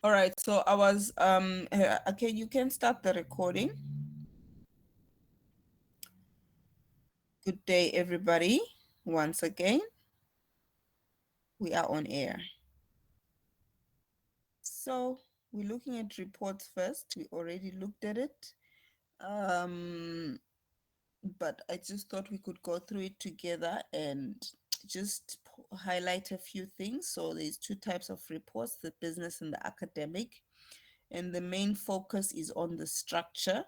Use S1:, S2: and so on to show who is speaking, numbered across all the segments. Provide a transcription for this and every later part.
S1: All right, so I was okay, you can start the recording. Good day, everybody. Once again, we are on air. So we're looking at reports first. We already looked at it. But I just thought we could go through it together and just highlight a few things. So there's two types of reports, the business and the academic. And the main focus is on the structure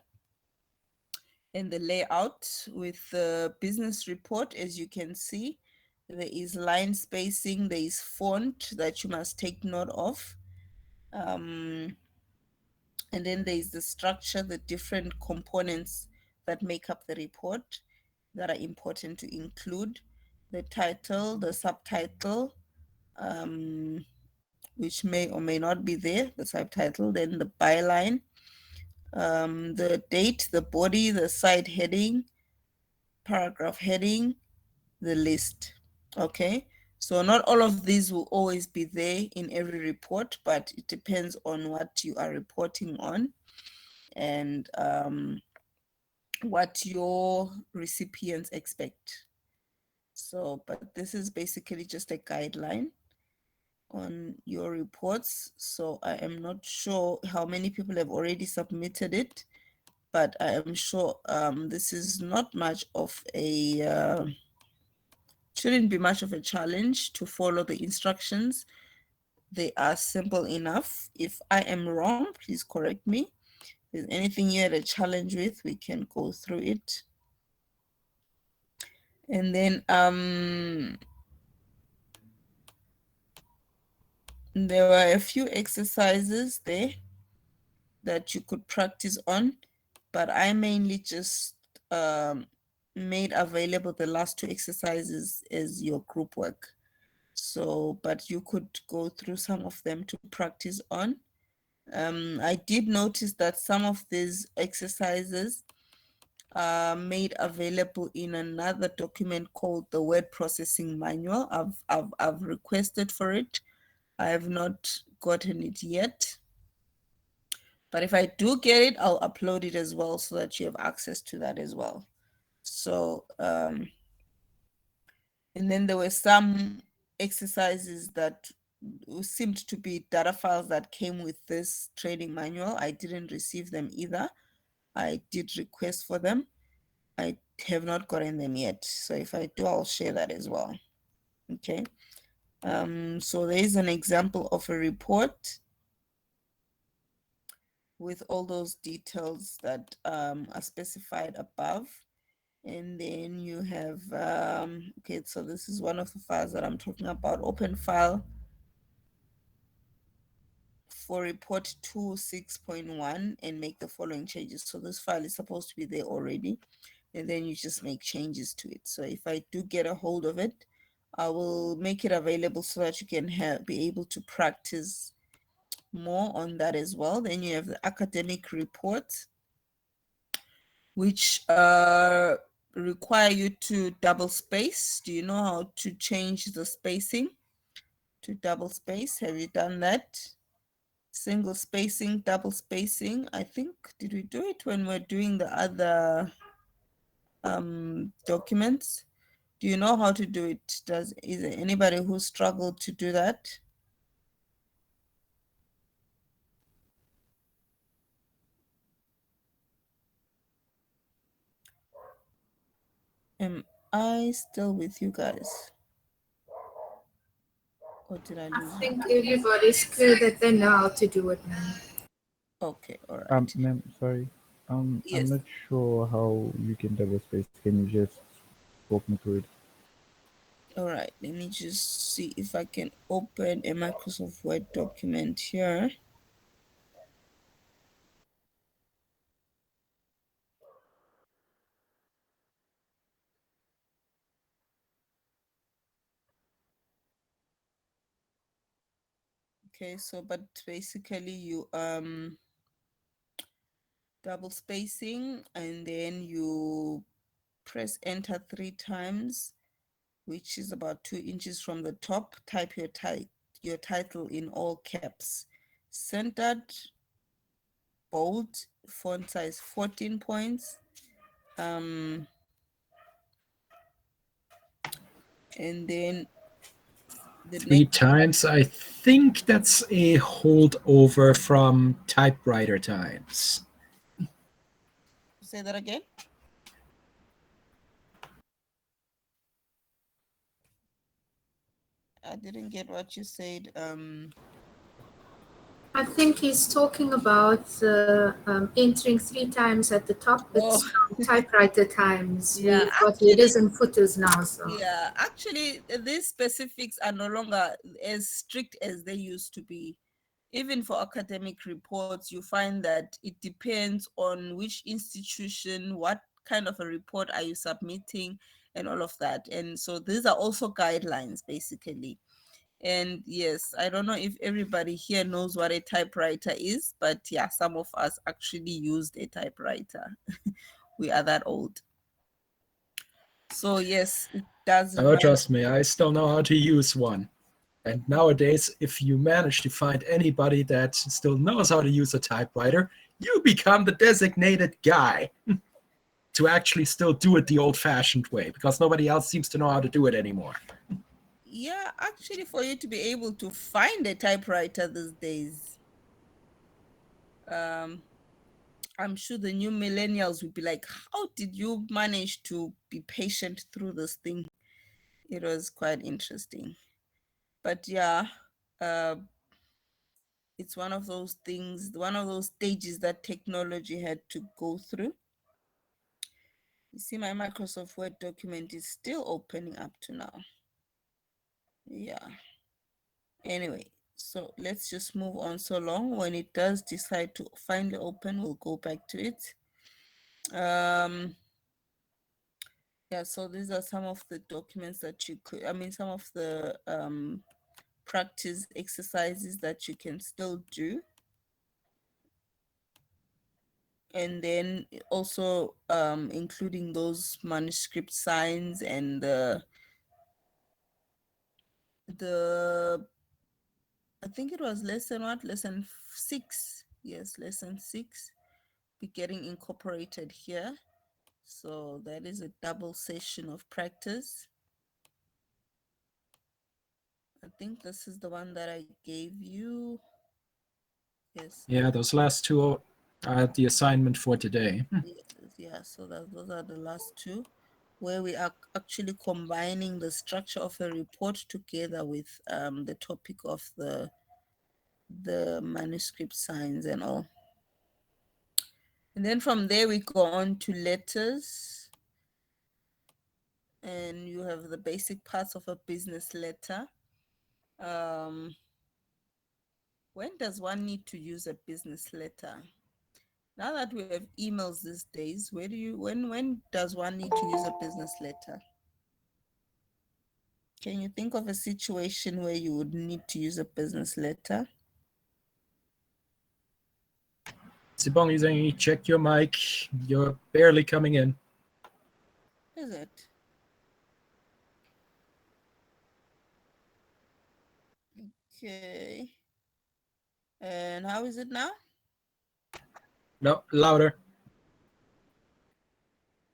S1: and the layout. With the business report, as you can see, there is line spacing, there is font that you must take note of. And then there is the structure, the different components that make up the report that are important to include: the title, the subtitle, um, which may or may not be there, the subtitle, then the byline, the date, the body, the side heading, paragraph heading, the list. Okay, so not all of these will always be there in every report, but it depends on what you are reporting on and what your recipients expect. So, but this is basically just a guideline on your reports. So I am not sure how many people have already submitted it, but I am sure this is not much of a shouldn't be much of a challenge to follow the instructions. They are simple enough. If I am wrong, please correct me. If there's anything you had a challenge with, we can go through it. And then there were a few exercises there that you could practice on, but I mainly just made available the last two exercises as your group work. So, but you could go through some of them to practice on. I did notice that some of these exercises are made available in another document called the Word Processing Manual. I've requested for it. I have not gotten it yet. But if I do get it, I'll upload it as well so that you have access to that as well. So, and then there were some exercises that seemed to be data files that came with this training manual. I didn't receive them either. I did request for them. I have not gotten them yet. So if I do, I'll share that as well. Okay. So there is an example of a report with all those details that are specified above. And then you have, okay, so this is one of the files that I'm talking about. Open file for report 26.1 and make the following changes. So this file is supposed to be there already, and then you just make changes to it. So if I do get a hold of it, I will make it available so that you can be able to practice more on that as well. Then you have the academic reports, which require you to double space. Do you know how to change the spacing to double space? Have you done that? Single spacing, double spacing. I think, did we do it when we're doing the other documents? Do you know how to do it? Is there anybody who struggled to do that? Am I still with you guys? Or did I
S2: I
S1: lose you?
S2: think everybody's clear that they know how to do it now.
S1: Okay, all right.
S3: Ma'am, sorry. I'm
S1: Yes.
S3: not sure how you can double space. Can you just walk me through it?
S1: All right. Let me just see if I can open a Microsoft Word document here. Okay, so but basically you double spacing and then you press enter 3 times, which is about 2 inches from the top. Type your title in all caps. centered, bold, font size 14 points. And then the
S4: 3
S1: next,
S4: times. I think that's a holdover from typewriter times.
S1: say that again. I didn't get what you said.
S2: I think he's talking about entering 3 times at the top.
S1: Oh,
S2: It's from typewriter times.
S1: yeah,
S2: We've got
S1: actually,
S2: headers and footers now. So
S1: yeah, actually, these specifics are no longer as strict as they used to be. Even for academic reports, you find that it depends on which institution, what kind of a report are you submitting, and all of that. And so these are also guidelines, basically. And yes, I don't know if everybody here knows what a typewriter is, but yeah, some of us actually used a typewriter. We are that old. So yes, it does
S4: Oh,
S1: remind.
S4: trust me, I still know how to use one. And nowadays, if you manage to find anybody that still knows how to use a typewriter, you become the designated guy to actually still do it the old-fashioned way, because nobody else seems to know how to do it anymore.
S1: Yeah, actually, for you to be able to find a typewriter these days, um, I'm sure the new millennials will be like, how did you manage to be patient through this thing? It was quite interesting. But yeah, uh, it's one of those things, one of those stages that technology had to go through. You see, my Microsoft Word document is still opening up to now. Yeah. Anyway, so let's just move on so long. When it does decide to finally open, we'll go back to it. Yeah, so these are some of the documents that you could, some of the practice exercises that you can still do. And then also including those manuscript signs and the I think it was lesson what? Lesson 6. Yes, lesson 6 be getting incorporated here. So that is a double session of practice. I think this is the one that I gave you. Yes.
S4: Yeah, those last two are the assignment for today.
S1: Yeah, so those are the last two, where we are actually combining the structure of a report together with the topic of the manuscript signs and all. And then from there we go on to letters, and you have the basic parts of a business letter. When does one need to use a business letter? Now that we have emails these days, when does one need to use a business letter? Can you think of a situation where you would need to use a business letter?
S4: Sibong, you saying check your mic. You're barely coming in.
S1: Is it? Okay. And how is it now?
S4: No, louder.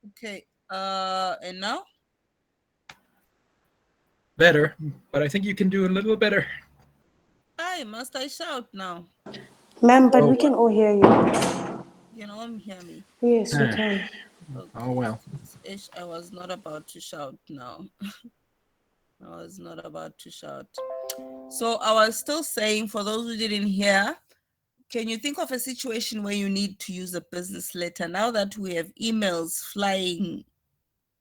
S1: Okay. And now?
S4: Better, but I think you can do a little better.
S1: Must I shout now?
S5: Ma'am, but
S4: Oh,
S5: we can all hear you.
S1: You can all hear me.
S5: Yes, we can.
S1: Okay.
S4: oh well.
S1: I was not about to shout now. I was not about to shout. So I was still saying, for those who didn't hear, can you think of a situation where you need to use a business letter now that we have emails flying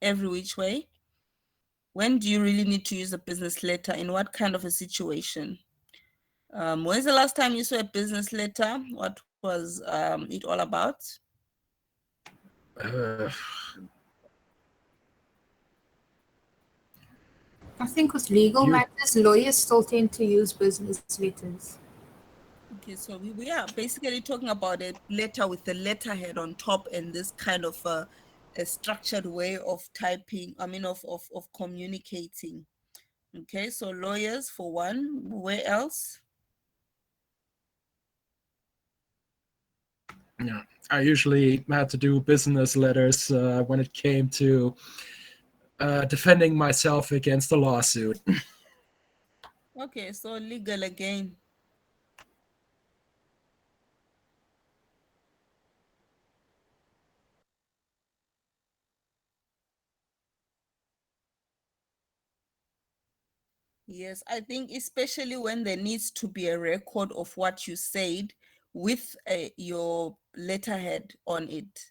S1: every which way? When do you really need to use a business letter? In what kind of a situation? When's the last time you saw a business letter? What was it all about?
S4: Uh,
S2: I think with legal
S4: you
S2: matters, lawyers still tend to use business letters.
S1: Okay, so we are basically talking about a letter with a letterhead on top and this kind of a structured way of typing, of communicating. Okay, so lawyers for one, where else?
S4: Yeah, I usually had to do business letters when it came to defending myself against a lawsuit.
S1: Okay, so legal again. Yes, I think especially when there needs to be a record of what you said with your letterhead on it.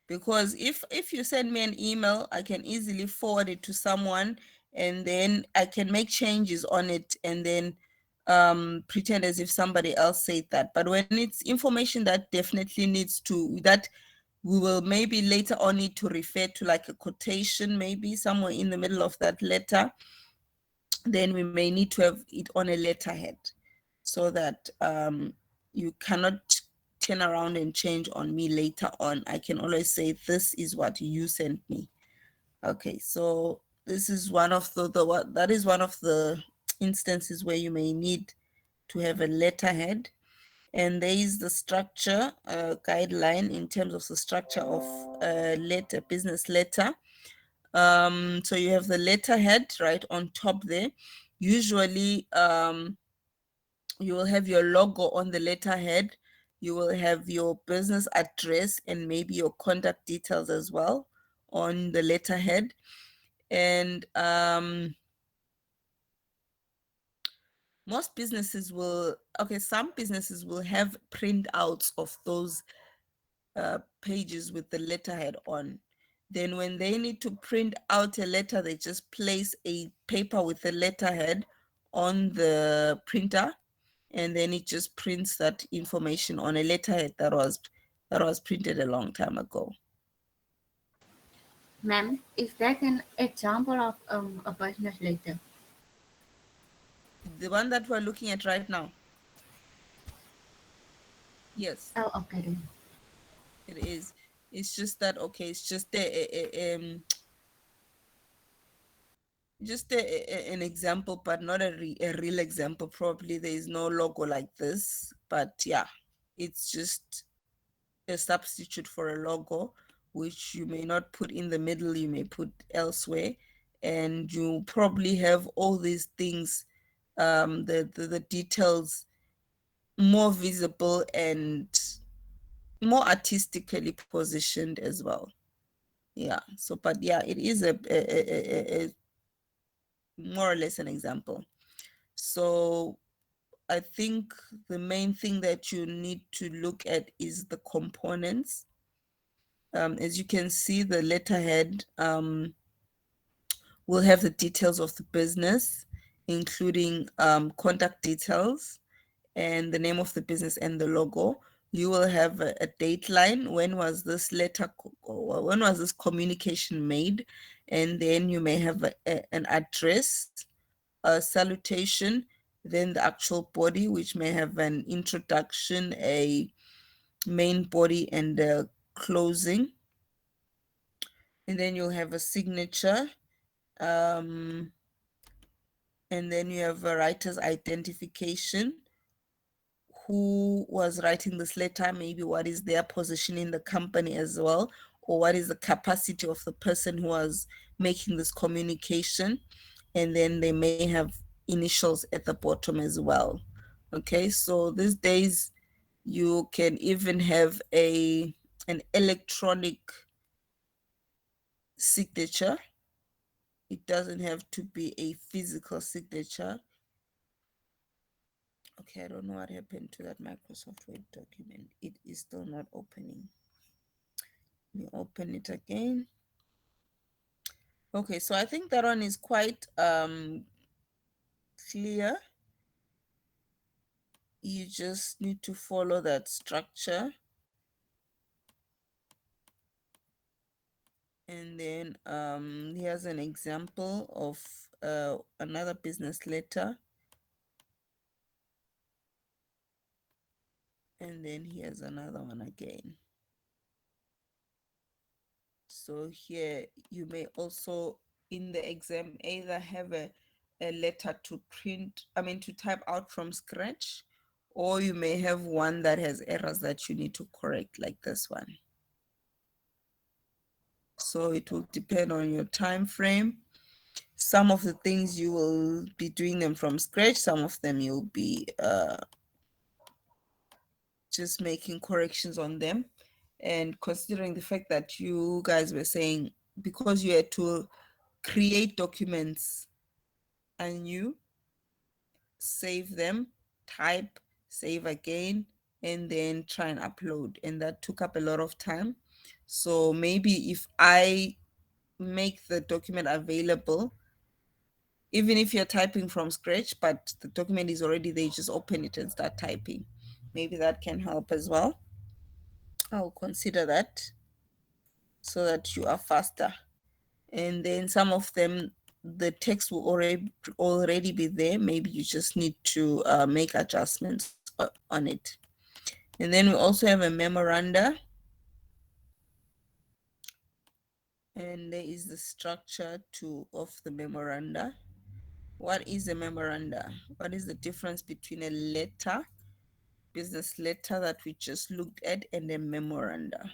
S1: Because if you send me an email, I can easily forward it to someone, and then I can make changes on it and then pretend as if somebody else said that. But when it's information that definitely needs to, that we will maybe later on need to refer to, like a quotation, maybe somewhere in the middle of that letter, then we may need to have it on a letterhead so that you cannot turn around and change on me later on. I can always say, this is what you sent me. Okay, so this is one of that is one of the instances where you may need to have a letterhead. And there is the structure guideline in terms of the structure of a letter, business letter. So you have the letterhead right on top there. Usually you will have your logo on the letterhead. You will have your business address and maybe your contact details as well on the letterhead. And most businesses will, okay, some businesses will have printouts of those pages with the letterhead on. Then when they need to print out a letter, they just place a paper with the letterhead on the printer, and then it just prints that information on a letterhead that was printed a long time ago.
S6: Ma'am, is that an example of a business letter?
S1: The one that we're looking at right now. Yes,
S6: Oh, okay then.
S1: it is. It's just that, okay, it's just an example, but not a real example. Probably there is no logo like this, but yeah, it's just a substitute for a logo, which you may not put in the middle, you may put elsewhere, and you probably have all these things, the details more visible and more artistically positioned as well. Yeah. So, but yeah, it is a more or less an example. So I think the main thing that you need to look at is the components. As you can see, the letterhead will have the details of the business, including contact details and the name of the business and the logo. You will have a date line. When was this when was this communication made? And then you may have an address, a salutation, then the actual body, which may have an introduction, a main body, and a closing. And then you'll have a signature. Um, and then you have a writer's identification. Who was writing this letter, maybe what is their position in the company as well, or what is the capacity of the person who was making this communication. And then they may have initials at the bottom as well. Okay, so these days you can even have an electronic signature. It doesn't have to be a physical signature. Okay, I don't know what happened to that Microsoft Word document. It is still not opening. Let me open it again. Okay, so I think that one is quite clear. You just need to follow that structure. And then here's an example of another business letter. And then here's another one again. So here you may also in the exam either have a letter to print, to type out from scratch, or you may have one that has errors that you need to correct, like this one. So it will depend on your time frame. Some of the things you will be doing them from scratch, some of them you'll be just making corrections on them. And considering the fact that you guys were saying, because you had to create documents anew, save them, type, save again, and then try and upload. And that took up a lot of time. So maybe if I make the document available, even if you're typing from scratch, but the document is already there, just open it and start typing. Maybe that can help as well. I'll consider that so that you are faster. And then some of them, the text will already be there. Maybe you just need to make adjustments on it. And then we also have a memoranda. And there is the structure of the memoranda. What is a memoranda? What is the difference between a letter, business letter that we just looked at, and a memoranda?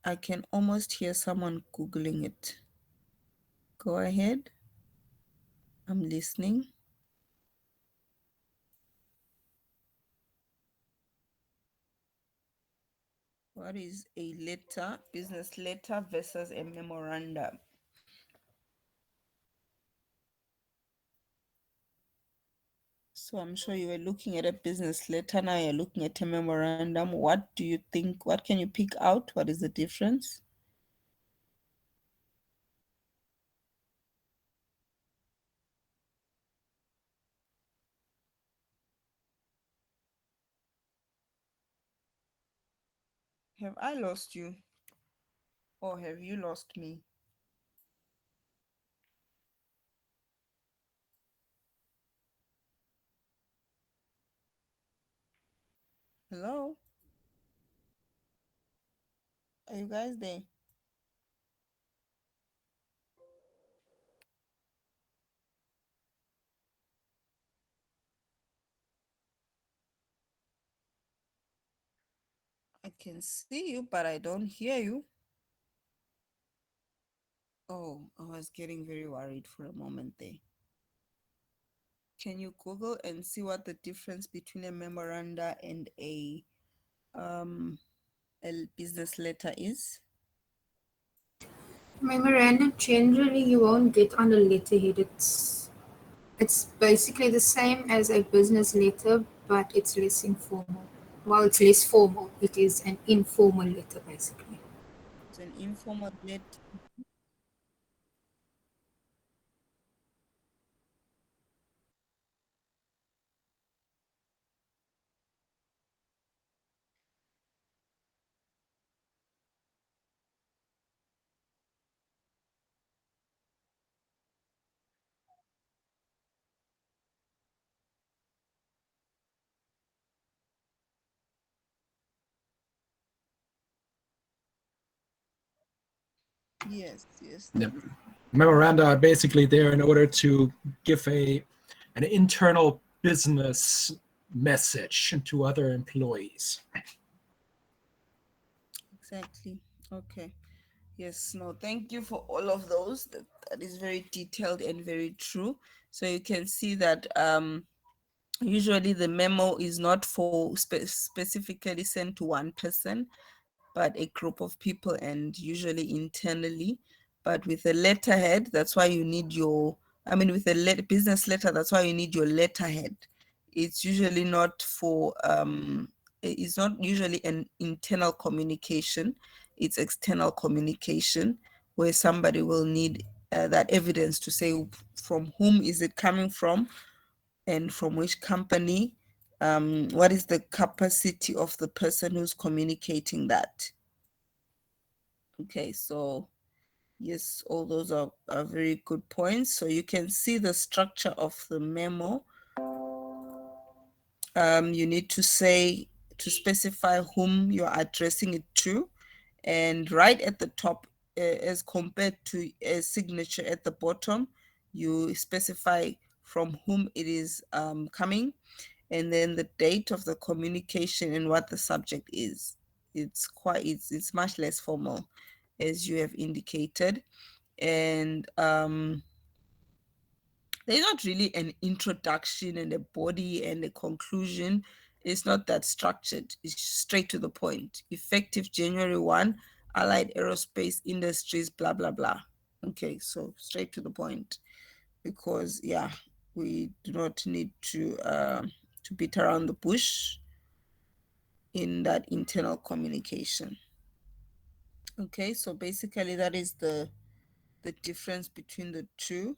S1: I can almost hear someone Googling it. Go ahead. I'm listening. What is a letter, business letter versus a memorandum? So I'm sure you were looking at a business letter, now you're looking at a memorandum. What do you think? What can you pick out? What is the difference? Have I lost you? Or have you lost me? Hello? Are you guys there? I can see you, but I don't hear you. Oh, I was getting very worried for a moment there. Can you Google and see what the difference between a memoranda and a business letter is?
S2: Memorandum generally you won't get on the letterhead. It's basically the same as a business letter, but it's less informal. Well, it's less formal. It is an informal letter basically.
S1: It's an informal letter. Yes, yes.
S4: Yep. Memoranda are basically there in order to give an internal business message to other employees.
S1: Exactly. Okay. Yes, no, thank you for all of those. That is very detailed and very true. So you can see that usually the memo is not for specifically sent to one person, but a group of people and usually internally. But with a letterhead, that's why you need with a business letter, that's why you need your letterhead. It's usually not for, it's not usually an internal communication, it's external communication where somebody will need that evidence to say from whom is it coming from and from which company, what is the capacity of the person who's communicating that. Okay, so yes, all those are very good points. So you can see the structure of the memo. You need to specify whom you're addressing it to. And right at the top, as compared to a signature at the bottom. You specify from whom it is coming, and then the date of the communication and what the subject is. It's much less formal, as you have indicated. And there's not really an introduction and a body and a conclusion. It's not that structured. It's straight to the point. Effective January 1, Allied Aerospace Industries, blah, blah, blah. Okay, so straight to the point, because yeah, we do not need to beat around the bush in that internal communication. Okay, so basically that is the difference between the two.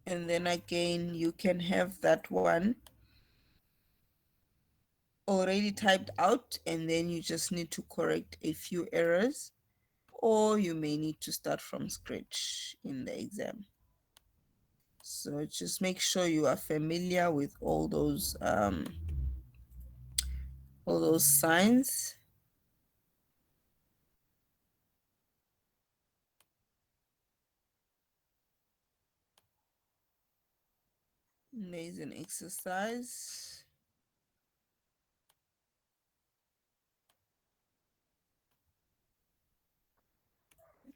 S1: And then again, you can have that one already typed out, and then you just need to correct a few errors, or you may need to start from scratch in the exam. So just make sure you are familiar with all those signs. And there's an exercise.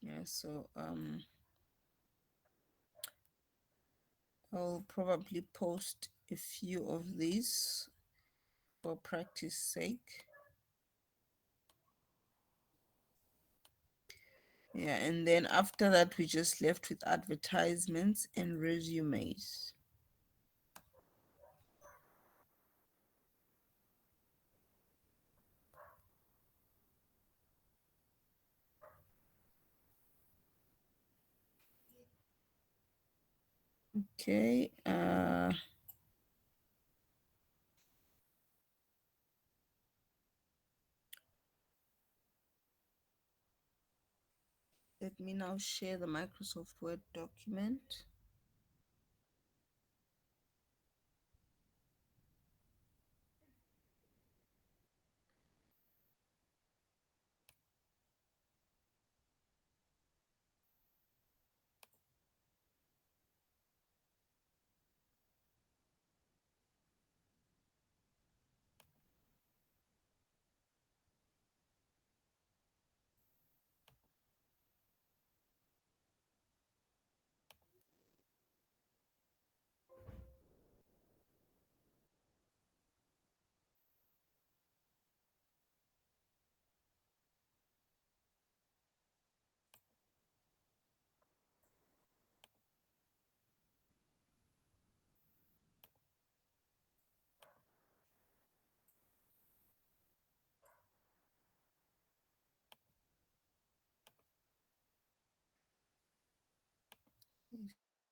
S1: Yeah, so I'll probably post a few of these for practice sake. Yeah, and then after that, we just left with advertisements and resumes. Okay. Let me now share the Microsoft Word document.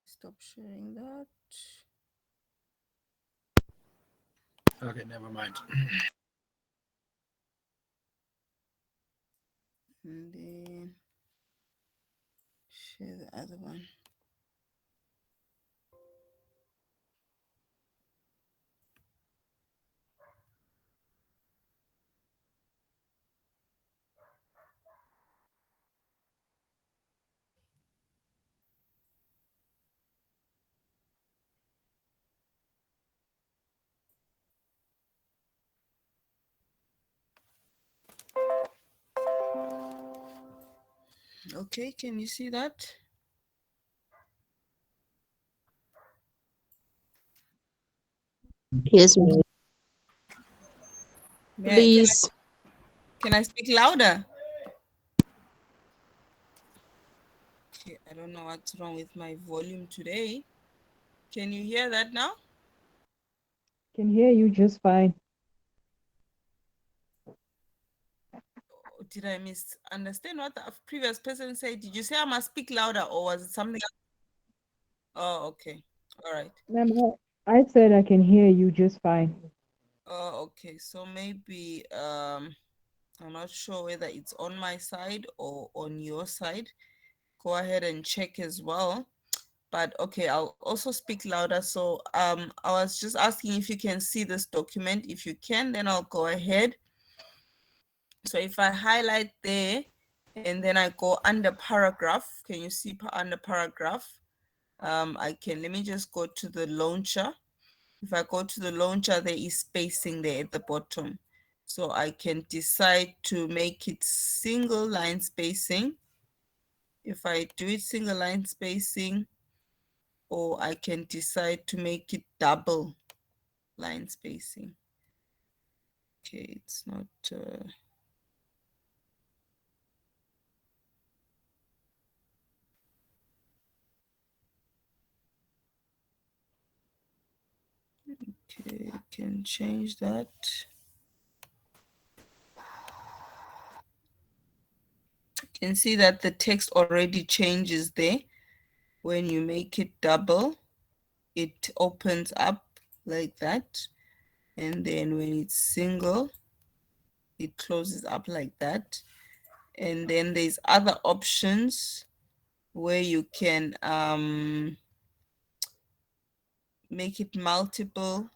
S1: Stop sharing that.
S4: Okay, never mind.
S1: And then share the other one. Okay, can you see that?
S7: Yes, ma'am.
S5: Please.
S1: Can I speak louder? Okay, I don't know what's wrong with my volume today. Can you hear that now?
S8: Can hear you just fine.
S1: Did I misunderstand what the previous person said? Did you say I must speak louder, or was it something else? Oh, okay. All right.
S8: Ma'am, I said I can hear you just fine.
S1: Oh, okay. So maybe I'm not sure whether it's on my side or on your side. Go ahead and check as well. But okay, I'll also speak louder. So I was just asking if you can see this document. If you can, then I'll go ahead So if I highlight there and then I go under paragraph, can you see under paragraph? Let me just go to the launcher. If I go to the launcher, there is spacing there at the bottom. So I can decide to make it single line spacing. If I do it single line spacing, or I can decide to make it double line spacing. Okay, it's not... Okay, I can change that. You can see that the text already changes there. When you make it double, it opens up like that. And then when it's single, it closes up like that. And then there's other options where you can make it multiple,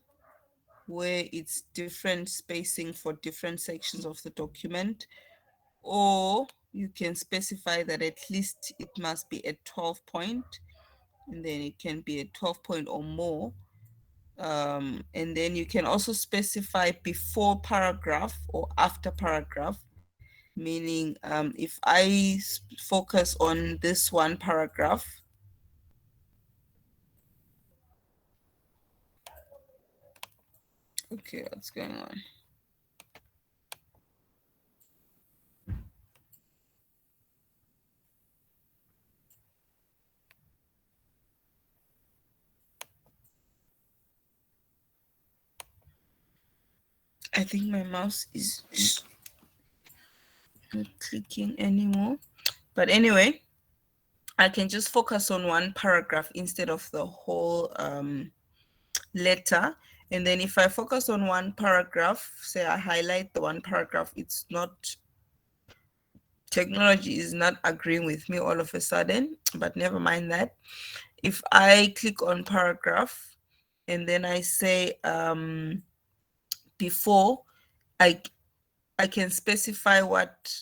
S1: where it's different spacing for different sections of the document, or you can specify that at least it must be at 12 point, and then it can be at 12 point or more. And then you can also specify before paragraph or after paragraph, meaning if I focus on this one paragraph, okay, what's going on? I think my mouse is not clicking anymore. But anyway, I can just focus on one paragraph instead of the whole letter. And then if I focus on one paragraph, say I highlight the one paragraph, it's not, technology is not agreeing with me all of a sudden, but never mind that. If I click on paragraph and then I say before, I can specify what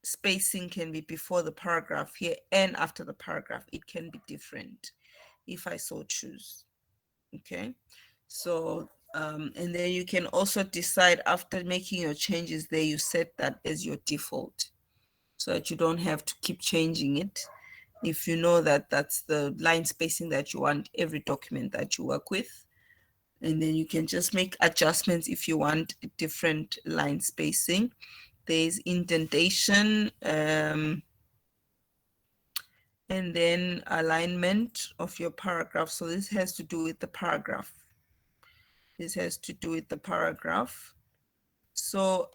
S1: spacing can be before the paragraph here and after the paragraph. It can be different if I so choose. Okay, so and then you can also decide after making your changes there, you set that as your default so that you don't have to keep changing it. If you know that that's the line spacing that you want every document that you work with, and then you can just make adjustments if you want a different line spacing. There's indentation, and then alignment of your paragraph. So this has to do with the paragraph. This has to do with the paragraph. So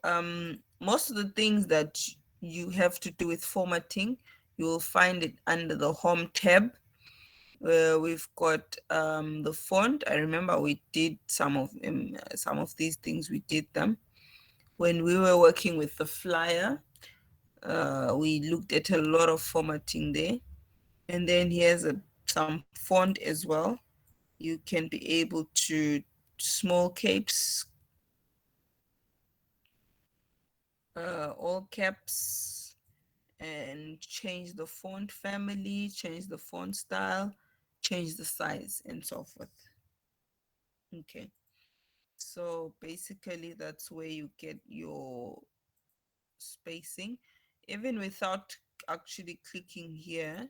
S1: most of the things that you have to do with formatting, you will find it under the Home tab. We've got the font. I remember we did some of these things. We did them when we were working with the flyer. We looked at a lot of formatting there, and then here's some font as well. You can be able to small caps, all caps, and change the font family, change the font style, change the size, and so forth. Okay, so basically that's where you get your spacing. Even without actually clicking here,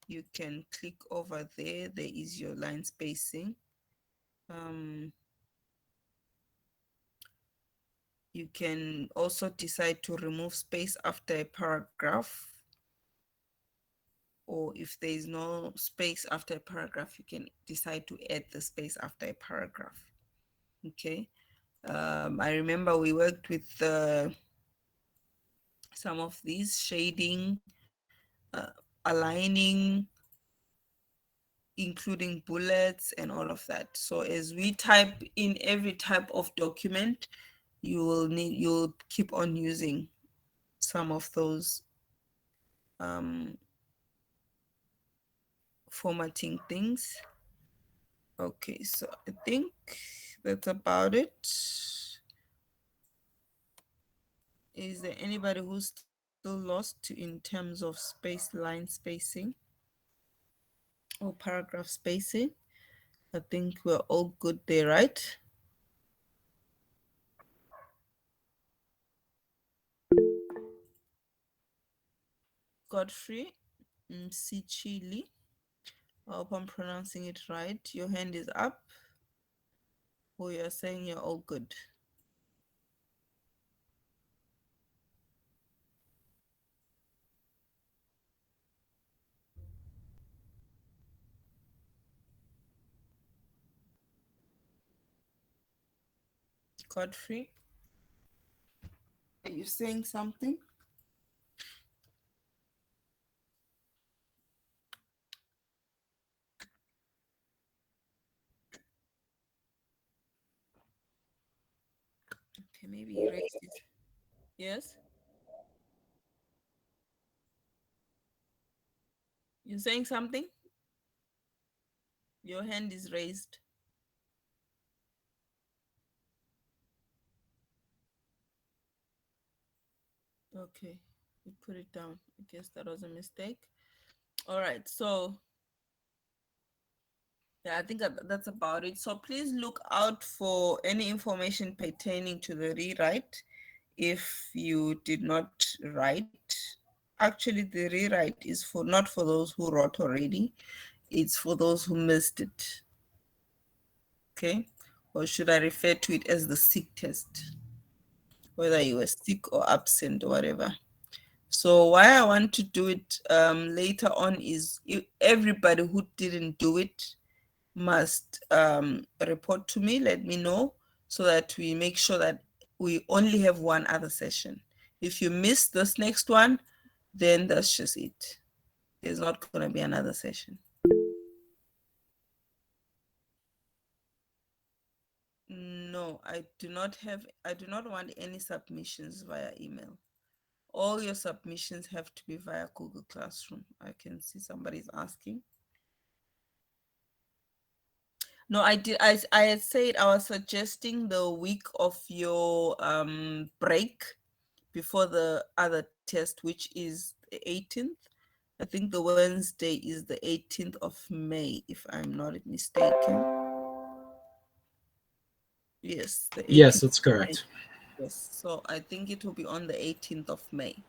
S1: you can click over there. There is your line spacing. You can also decide to remove space after a paragraph, or if there is no space after a paragraph, you can decide to add the space after a paragraph. Okay. I remember we worked with some of these shading, aligning, including bullets and all of that. So as we type in every type of document, you'll keep on using some of those formatting things. Okay, so I think that's about it. Is there anybody who's still lost in terms of line spacing or paragraph spacing? I think we're all good there, right? Godfrey Msichili. I hope I'm pronouncing it right. Your hand is up, or you're saying you're all good. Godfrey, are you saying something? Okay, maybe he raised it. Yes? You're saying something? Your hand is raised. Okay, you put it down. I guess that was a mistake. All right, so yeah, I think that's about it. So please look out for any information pertaining to the rewrite if you did not write. Actually, the rewrite is for not for those who wrote already. It's for those who missed it. Okay, or should I refer to it as the sick test? Whether you were sick or absent or whatever. So why I want to do it later on is everybody who didn't do it must report to me, let me know, so that we make sure that we only have one other session. If you miss this next one, then that's just it. There's not going to be another session. No, I do not want any submissions via email. All your submissions have to be via Google Classroom. I can see somebody's asking. No, I did. I had said I was suggesting the week of your break before the other test, which is the 18th. I think the Wednesday is the 18th of May, if I'm not mistaken. Yes, the 18th.
S4: Yes, that's correct.
S1: Yes, so I think it will be on the 18th of May.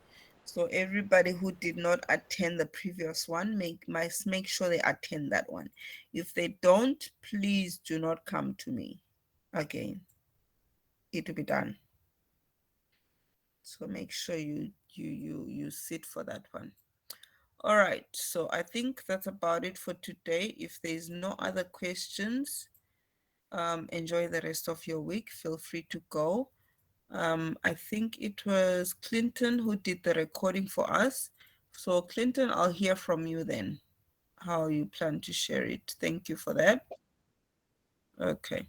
S1: So everybody who did not attend the previous one must make sure they attend that one. If they don't, please do not come to me again. It will be done. So make sure you sit for that one. All right, so I think that's about it for today. If there's no other questions, enjoy the rest of your week. Feel free to go. I think it was Clinton who did the recording for us. So Clinton, I'll hear from you then, how you plan to share it. Thank you for that. Okay.